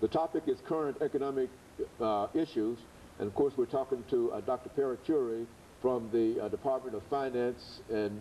The topic is current economic issues, and of course we're talking to Dr. Paruchuri from the Department of Finance and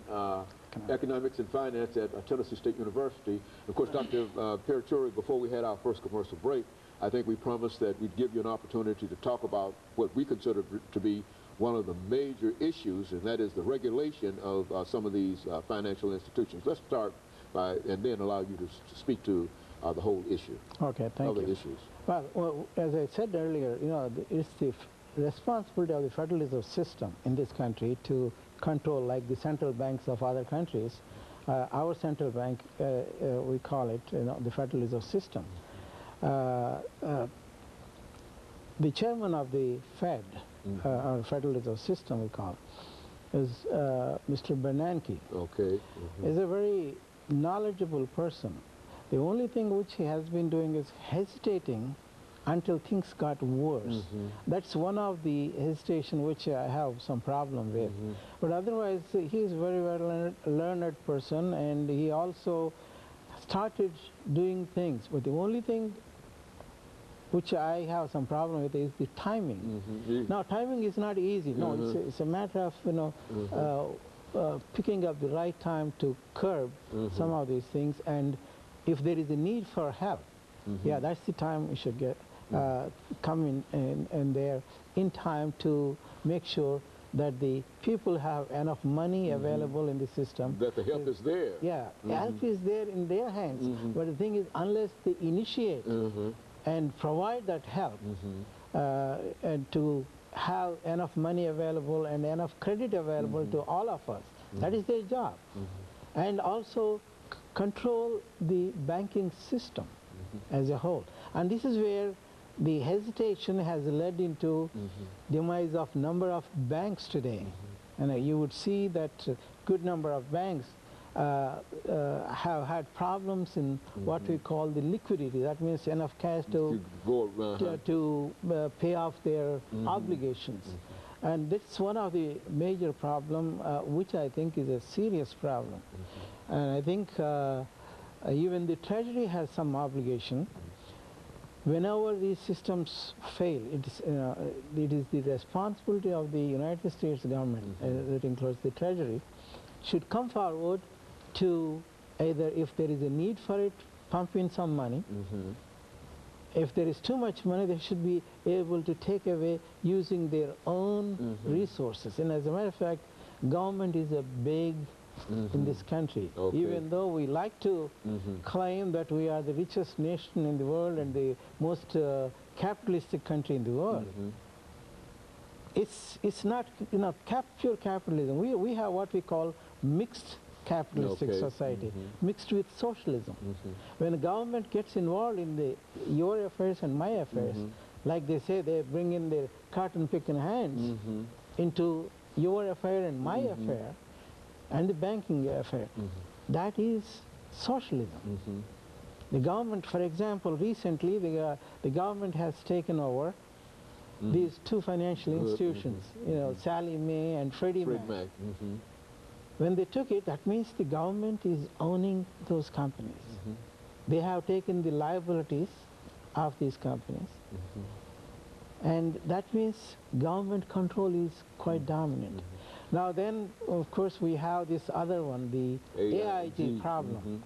Economics and Finance at Tennessee State University. Of course, Dr. Paruchuri, before we had our first commercial break, I think we promised that we'd give you an opportunity to talk about what we consider to be one of the major issues, and that is the regulation of some of these financial institutions. Let's start by, and then allow you to speak to the whole issue. Okay, thank you. Other issues. Well, as I said earlier, you know, it's the responsibility of the Federal Reserve System in this country to control, like the central banks of other countries. Our central bank, we call it, you know, the Federal Reserve System. The chairman of the Fed, or Federal Reserve System, we call it, is Mr. Bernanke. Okay. Is a very knowledgeable person. The only thing which he has been doing is hesitating until things got worse. That's one of the hesitation which I have some problem with. But otherwise, he is a very well learned person, and he also started doing things. But the only thing which I have some problem with is the timing. Now, timing is not easy. No, it's a matter of, you know, picking up the right time to curb some of these things, and if there is a need for help, yeah, that's the time we should get come in there in time to make sure that the people have enough money available in the system. That the help is there. Yeah, help is there in their hands. But the thing is, unless they initiate and provide that help and to have enough money available and enough credit available to all of us, that is their job. And also control the banking system as a whole. And this is where the hesitation has led into demise of number of banks today. And you would see that a good number of banks have had problems in what we call the liquidity. That means enough cash to pay off their obligations. And that's one of the major problems, which I think is a serious problem. And I think even the Treasury has some obligation. Whenever these systems fail, it is the responsibility of the United States government, that includes the Treasury, should come forward to either, if there is a need for it, pump in some money. If there is too much money, they should be able to take away using their own resources. And as a matter of fact, government is a big in this country. Even though we like to claim that we are the richest nation in the world and the most capitalistic country in the world, it's not, you know, pure capitalism. We have what we call mixed capitalistic society, mixed with socialism. When the government gets involved in your affairs and my affairs, like they say, they bring in their cotton picking hands into your affair and my affair, and the banking affair. That is socialism. The government, for example, recently the government has taken over these two financial institutions, you know, Sallie Mae and Freddie Mac. When they took it, that means the government is owning those companies. They have taken the liabilities of these companies. And that means government control is quite dominant. Now then, of course, we have this other one, the AIG problem.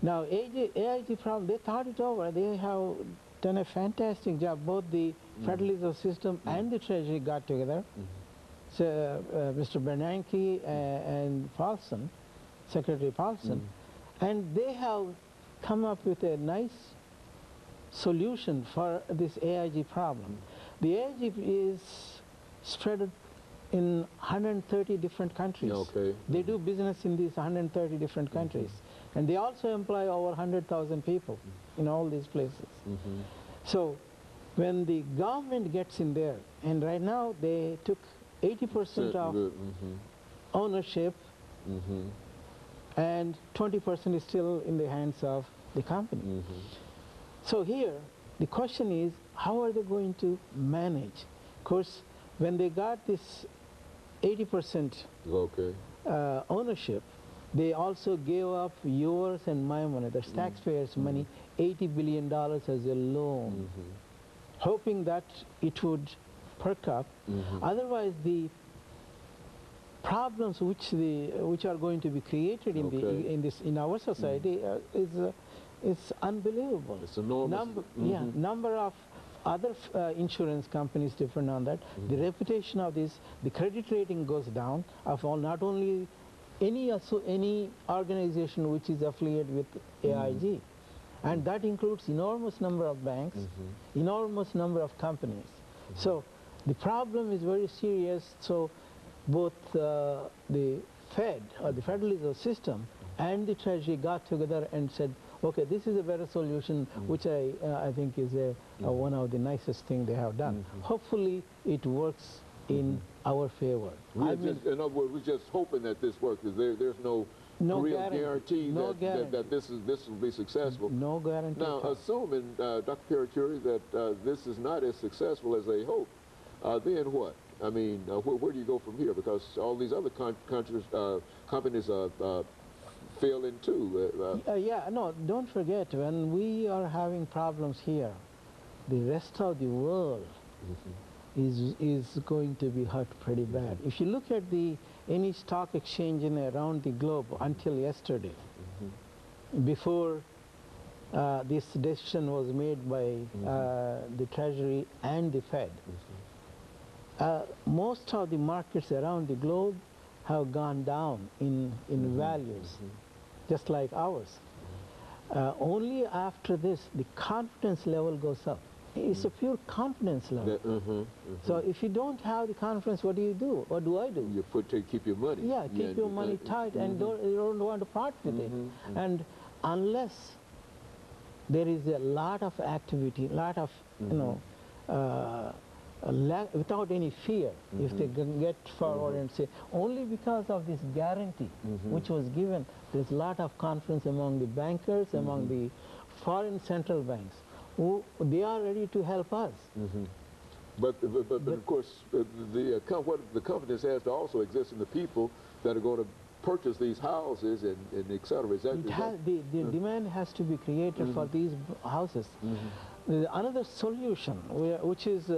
Now, AIG problem, they thought it over. They have done a fantastic job. Both the Federal Reserve System and the Treasury got together. So, Mr. Bernanke and Paulson, Secretary Paulson, and they have come up with a nice solution for this AIG problem. The AIG is spread in 130 different countries. They do business in these 130 different countries. And they also employ over 100,000 people in all these places. So when the government gets in there, and right now they took 80% of ownership, and 20% is still in the hands of the company. So here, the question is, how are they going to manage? Of course, when they got this 80% ownership, They also gave up yours and my money, that's taxpayers' money, $80 billion as a loan, hoping that it would perk up. Otherwise, the problems which are going to be created in our society is unbelievable. It's enormous. Number of other insurance companies depend on that. The reputation of this, the credit rating goes down of all, not only any organization which is affiliated with AIG, and that includes enormous number of banks, enormous number of companies. So the problem is very serious. So both the Fed or the Federal Reserve System and the Treasury got together and said, okay, this is a better solution, which I think is one of the nicest things they have done. Hopefully it works in our favor. In other words, we're just hoping that this works. There's no real guarantee that this will be successful. No guarantee. Now, assuming, Dr. Paruchuri, that this is not as successful as they hope, then what? I mean, where do you go from here? Because all these other companies are failing too. No, don't forget, when we are having problems here, the rest of the world is going to be hurt pretty bad. If you look at any stock exchange around the globe until yesterday, before this decision was made by the Treasury and the Fed, most of the markets around the globe have gone down in values, just like ours. Only after this, the confidence level goes up. It's a pure confidence level. So if you don't have the confidence, what do you do? What do I do? You keep your money. Yeah, keep your money tight and you don't want to part with it. And unless there is a lot of activity, lot of, without any fear, if they can get forward and say, only because of this guarantee which was given, there's a lot of confidence among the bankers, among the foreign central banks. They are ready to help us. But of course, what the confidence has to also exist in the people that are going to purchase these houses and et cetera. The demand has to be created for these houses. Another solution, which is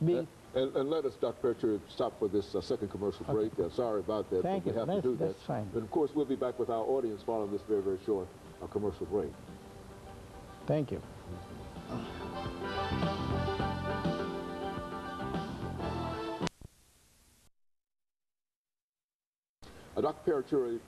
being... And let us, Dr. Paruchuri, stop for this second commercial break. Sorry about that, Thank but we you. have to do that. That's fine. But of course, we'll be back with our audience following this very, very short commercial break. Thank you. Dr. Paruchuri,